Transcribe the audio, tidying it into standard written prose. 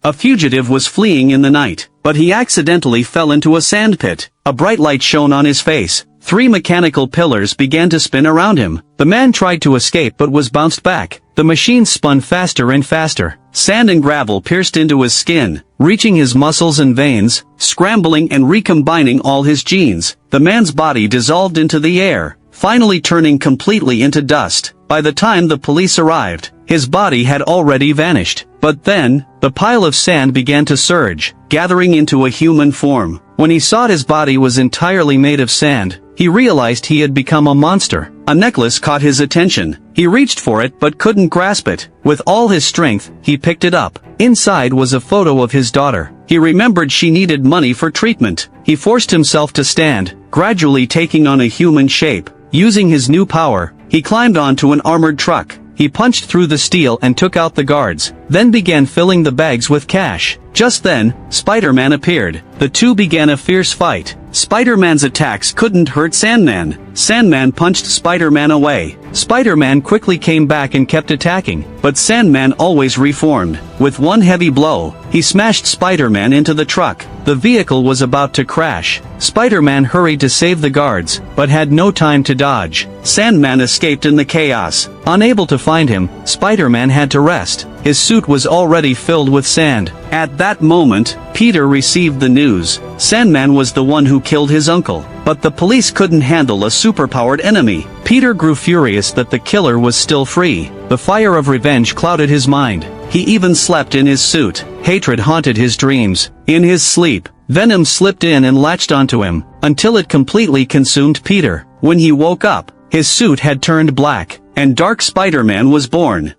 A fugitive was fleeing in the night, but he accidentally fell into a sandpit. A bright light shone on his face. 3 mechanical pillars began to spin around him. The man tried to escape but was bounced back. The machine spun faster and faster. Sand and gravel pierced into his skin, reaching his muscles and veins, scrambling and recombining all his genes. The man's body dissolved into the air, finally turning completely into dust. By the time the police arrived, his body had already vanished. But then, the pile of sand began to surge, gathering into a human form. When he saw his body was entirely made of sand, he realized he had become a monster. A necklace caught his attention. He reached for it but couldn't grasp it. With all his strength, he picked it up. Inside was a photo of his daughter. He remembered she needed money for treatment. He forced himself to stand, gradually taking on a human shape. Using his new power, he climbed onto an armored truck. He punched through the steel and took out the guards, then began filling the bags with cash. Just then, Spider-Man appeared. The two began a fierce fight. Spider-Man's attacks couldn't hurt Sandman. Sandman punched Spider-Man away. Spider-Man quickly came back and kept attacking, but Sandman always reformed. With one heavy blow, he smashed Spider-Man into the truck. The vehicle was about to crash. Spider-Man hurried to save the guards, but had no time to dodge. Sandman escaped in the chaos. Unable to find him, Spider-Man had to rest. His suit was already filled with sand. At that moment, Peter received the news. Sandman was the one who killed his uncle. But the police couldn't handle a superpowered enemy. Peter grew furious that the killer was still free. The fire of revenge clouded his mind. He even slept in his suit. Hatred haunted his dreams. In his sleep, venom slipped in and latched onto him, until it completely consumed Peter. When he woke up, his suit had turned black, and Dark Spider-Man was born.